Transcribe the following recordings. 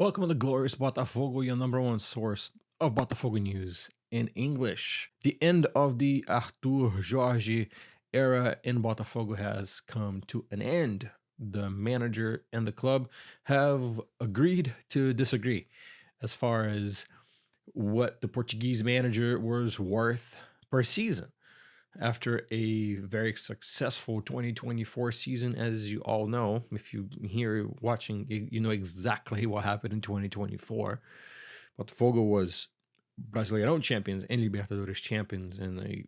Welcome to the glorious Botafogo, your number one source of Botafogo news in English. The end of the Artur Jorge era in Botafogo has come to an end. The manager and the club have agreed to disagree as far as what the Portuguese manager was worth per season. After a very successful 2024 season, as you all know, if you here watching, you know exactly what happened in 2024. Botafogo was Brasileirão champions and Libertadores champions in a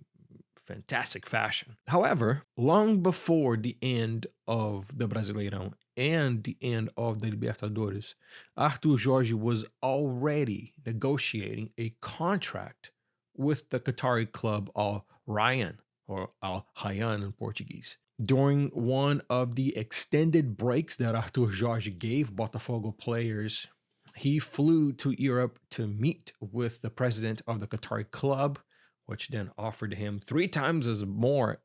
fantastic fashion. However, long before the end of the Brasileirão and the end of the Libertadores, Artur Jorge was already negotiating a contract with the Qatari club Al Rayyan, or Al Rayyan in Portuguese. During one of the extended breaks that Artur Jorge gave Botafogo players, he flew to Europe to meet with the president of the Qatari club, which then offered him 3 times as more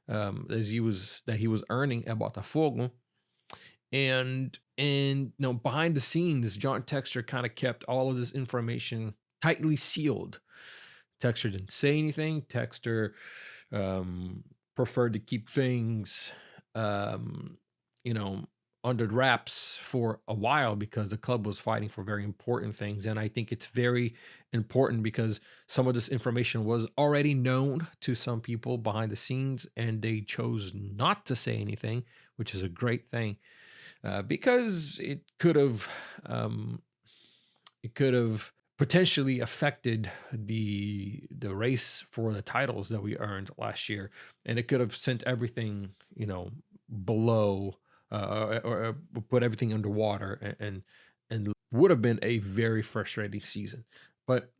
as he was earning at Botafogo. And behind the scenes, John Textor kind of kept all of this information tightly sealed. Texter didn't say anything. Texter preferred to keep things, under wraps for a while because the club was fighting for very important things. And I think it's very important because some of this information was already known to some people behind the scenes, and they chose not to say anything, which is a great thing because it could have potentially affected the race for the titles that we earned last year, and it could have sent everything below or put everything underwater, and would have been a very frustrating season. But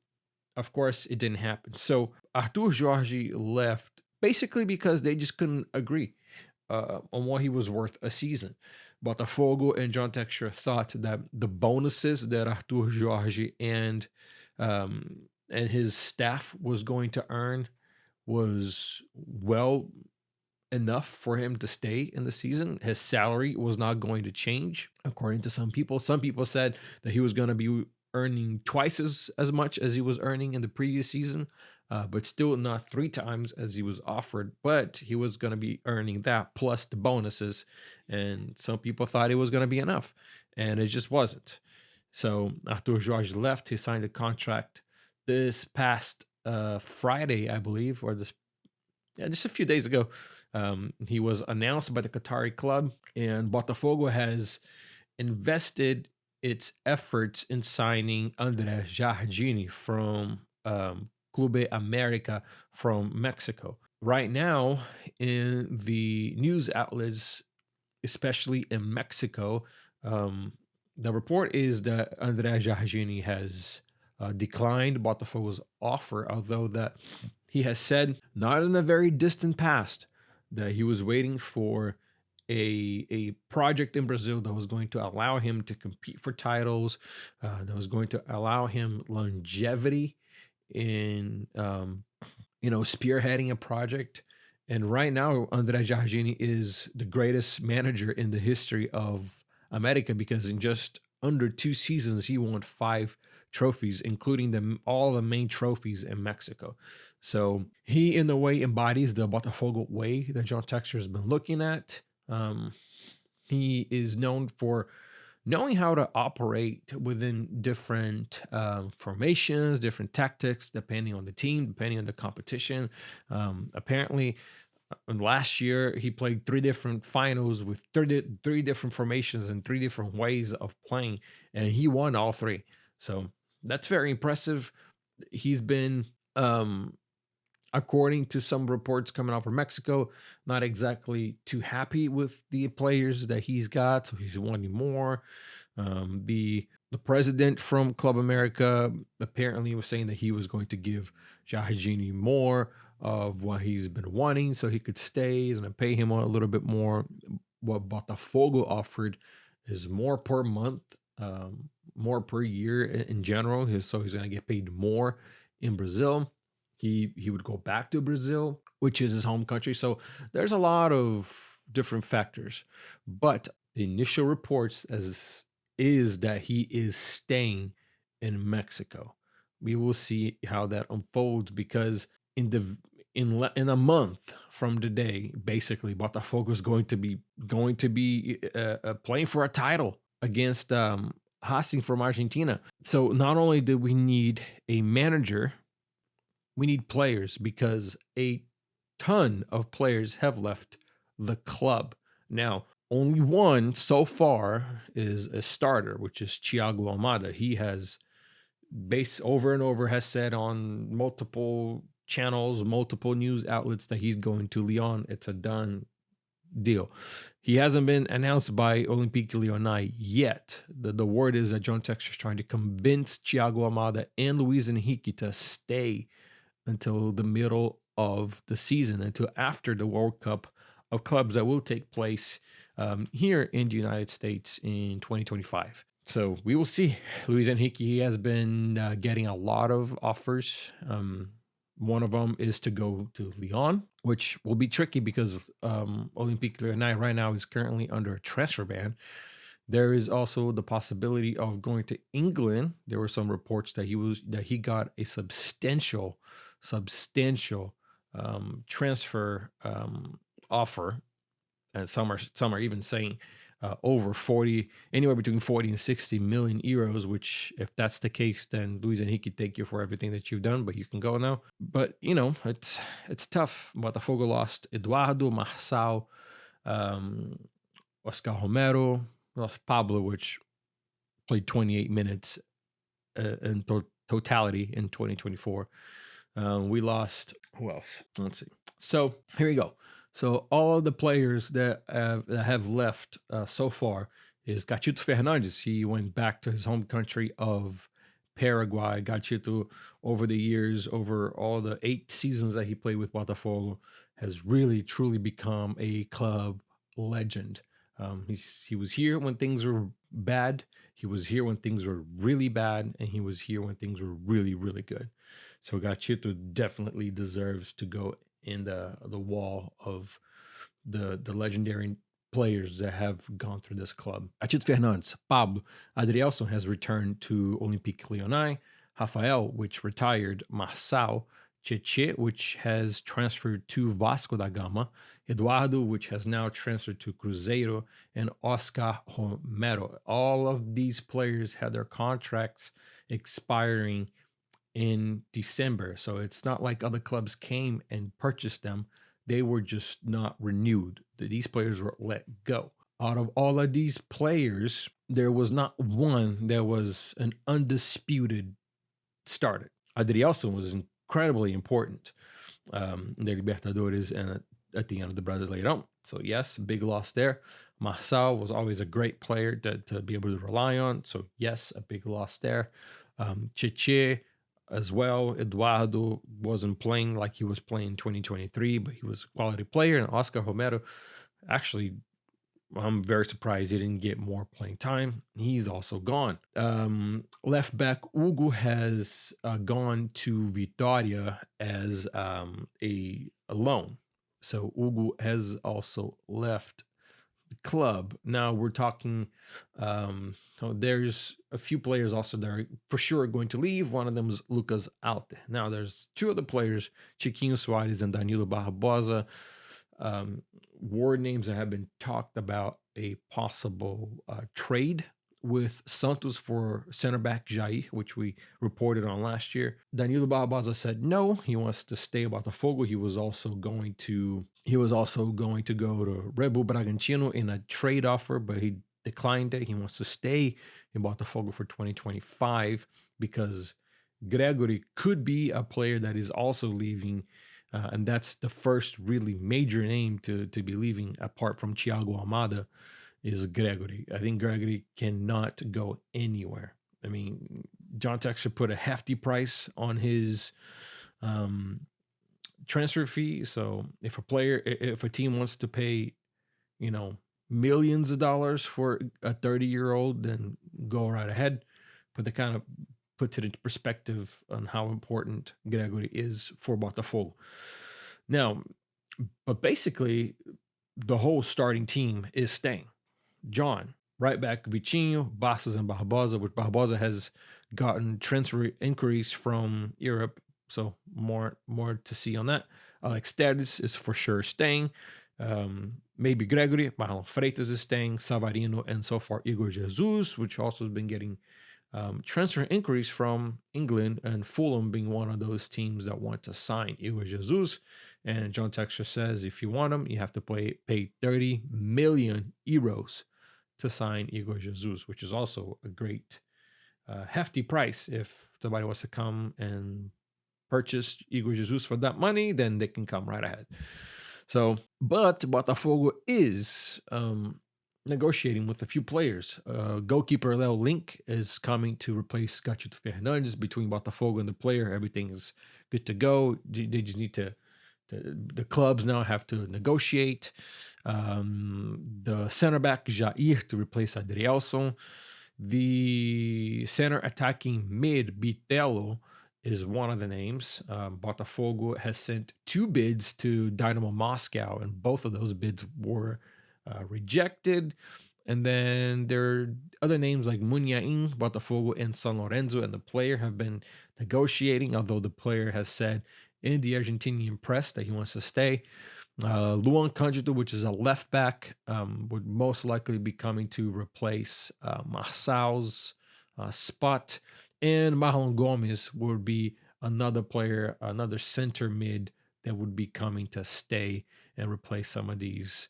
of course, it didn't happen. So Artur Jorge left basically because they just couldn't agree on what he was worth a season. Botafogo and John Textor thought that the bonuses that Artur Jorge and his staff was going to earn was well enough for him to stay in the season. His salary was not going to change, according to some people. Some people said that he was going to be earning twice as much as he was earning in the previous season, but still not 3 times as he was offered. But he was going to be earning that plus the bonuses, and some people thought it was going to be enough, and it just wasn't. So Artur Jorge left. He signed a contract this past Friday, I believe, or just a few days ago. He was announced by the Qatari club, and Botafogo has invested its efforts in signing André Jardine from Clube America from Mexico. Right now, in the news outlets, especially in Mexico, the report is that André Jardine has declined Botafogo's offer, although that he has said, not in a very distant past, that he was waiting for a project in Brazil that was going to allow him to compete for titles, that was going to allow him longevity in spearheading a project. And right now, André Jardine is the greatest manager in the history of America, because in just under 2 seasons, he won 5 trophies, including all the main trophies in Mexico. So he, in a way, embodies the Botafogo way that John Textor has been looking at. He is known for knowing how to operate within different formations, different tactics, depending on the team, depending on the competition. Apparently, last year he played 3 different finals with 3 different formations and 3 different ways of playing, and he won all 3. So that's very impressive. He's been, according to some reports coming out from Mexico, not exactly too happy with the players that he's got, so he's wanting more. The president from Club America apparently was saying that he was going to give Jardine more of what he's been wanting, so he could stay. He's going to pay him a little bit more. What Botafogo offered is more per month, more per year in general. So he's going to get paid more in Brazil. He would go back to Brazil, which is his home country. So there's a lot of different factors. But the initial reports, as is that he is staying in Mexico. We will see how that unfolds because in the in a month from today, basically, Botafogo is going to be playing for a title against Racing from Argentina. So not only do we need a manager, we need players because a ton of players have left the club. Now, only one so far is a starter, which is Thiago Almada. He has over and over has said on multiple channels, multiple news outlets that he's going to Lyon. It's a done deal. He hasn't been announced by Olympique Lyonnais yet. The word is that John Textor is trying to convince Thiago Almada and Luis Henrique to stay until the middle of the season, until after the World Cup of Clubs that will take place here in the United States in 2025. So we will see. Luis Henrique has been getting a lot of offers. One of them is to go to Lyon, which will be tricky because Olympique Lyonnais right now is currently under a transfer ban. There is also the possibility of going to England. There were some reports that he got a substantial transfer offer, and some are even saying over 40, anywhere between 40 and 60 million euros, which if that's the case, then Luis Henrique, thank you for everything that you've done, but you can go now. But, it's tough. Botafogo lost Eduardo, Marçal, Oscar Romero, lost Pablo, which played 28 minutes in totality in 2024. We lost, who else? Let's see. So here we go. So all of the players that have left so far is Gatito Fernandes. He went back to his home country of Paraguay. Gatito, over the years, over all the 8 seasons that he played with Botafogo, has really, truly become a club legend. He was here when things were bad. He was here when things were really bad, and he was here when things were really, really good. So Gatito definitely deserves to go in the wall of the legendary players that have gone through this club. Gatito Fernandes, Pablo, Adrielson has returned to Olympique Lyonnais, Rafael, which retired, Marçal, Cheche, which has transferred to Vasco da Gama, Eduardo, which has now transferred to Cruzeiro, and Oscar Romero. All of these players had their contracts expiring in December. So it's not like other clubs came and purchased them. They were just not renewed. These players were let go. Out of all of these players, there was not one that was an undisputed starter. Adrielson was incredibly important in the Libertadores and at the end of the Brasileirão. So yes, big loss there. Marçal was always a great player to be able to rely on. So yes, a big loss there. Cheche as well. Eduardo wasn't playing like he was playing in 2023, but he was a quality player. And Oscar Romero, actually, I'm very surprised he didn't get more playing time. He's also gone. Left back Hugo has gone to Vitória as a loan. So Hugo has also left the club. Now we're talking, so there's a few players also that are for sure going to leave. One of them is Lucas Alte. Now there's 2 other players, Chiquinho Soares and Danilo Barbosa, word names that have been talked about a possible trade with Santos for center back Jair, which we reported on last year. Danilo Barbosa said no, he wants to stay at Botafogo. He was also going to go to Red Bull Bragantino in a trade offer, but he declined it. He wants to stay in Botafogo for 2025 because Gregory could be a player that is also leaving. And that's the first really major name to be leaving apart from Thiago Almada is Gregory. I think Gregory cannot go anywhere. I mean, John Textor put a hefty price on his transfer fee. So if a team wants to pay, millions of dollars for a 30-year-old, then go right ahead. But they kind of puts it into perspective on how important Gregory is for Botafogo. Now, but basically, the whole starting team is staying. John, right back Vitinho, Bastos, and Barbosa, which Barbosa has gotten transfer inquiries from Europe. So more to see on that. Alex Telles is for sure staying. Maybe Gregory, Marlon Freitas is staying, Savarino, and so far Igor Jesus, which also has been getting transfer inquiries from England, and Fulham being one of those teams that want to sign Igor Jesus. And John Texter says if you want him, you have to pay 30 million euros to sign Igor Jesus, which is also a great hefty price. If somebody wants to come and purchase Igor Jesus for that money, then they can come right ahead. So, but Botafogo is negotiating with a few players. Goalkeeper Leo Link is coming to replace Gatito Fernandes. Between Botafogo and the player, everything is good to go. They just need to, the clubs now have to negotiate. The center back Jair to replace Adrielson. The center attacking mid Bitello is one of the names. Botafogo has sent 2 bids to Dynamo Moscow, and both of those bids were rejected. And then there are other names like Munyain, Botafogo, and San Lorenzo, and the player have been negotiating, although the player has said in the Argentinian press that he wants to stay. Luan Candido, which is a left back, would most likely be coming to replace Marçal's spot. And Marlon Gomes would be another player, another center mid that would be coming to stay and replace some of these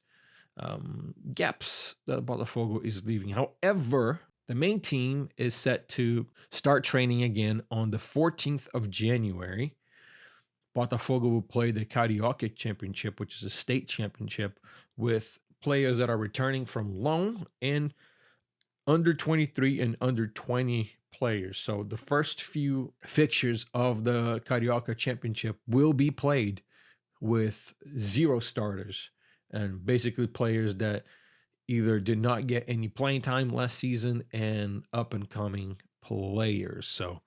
gaps that Botafogo is leaving. However, the main team is set to start training again on the 14th of January. Botafogo will play the Carioca Championship, which is a state championship, with players that are returning from loan and under 23 and under 20 players. So the first few fixtures of the Carioca Championship will be played with 0 starters, and basically players that either did not get any playing time last season and up and coming players. So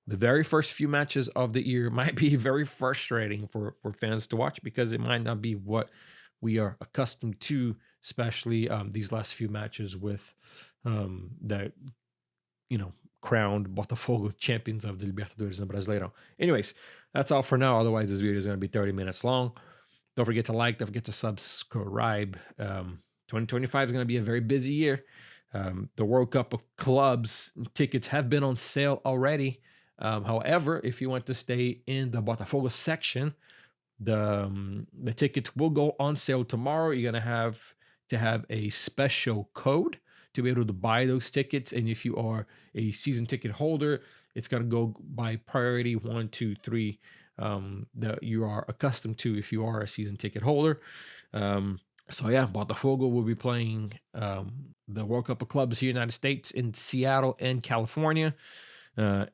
the very first few matches of the year might be very frustrating for fans to watch, because it might not be what we are accustomed to, especially these last few matches with the crowned Botafogo champions of the Libertadores and Brasileiro. Anyways, that's all for now. Otherwise, this video is going to be 30 minutes long. Don't forget to like, don't forget to subscribe. 2025 is going to be a very busy year. The World Cup of Clubs tickets have been on sale already. However, if you want to stay in the Botafogo section, the tickets will go on sale tomorrow. You're going to have a special code to be able to buy those tickets. And if you are a season ticket holder, it's going to go by priority 1, 2, 3 that you are accustomed to if you are a season ticket holder. So yeah, Botafogo will be playing the World Cup of Clubs here in the United States in Seattle and California.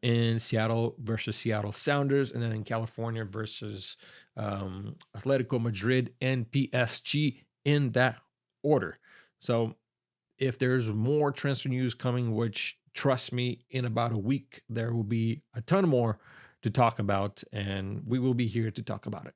In Seattle versus Seattle Sounders, and then in California versus Atletico Madrid and PSG, in that order. So if there's more transfer news coming, which trust me, in about a week, there will be a ton more to talk about, and we will be here to talk about it.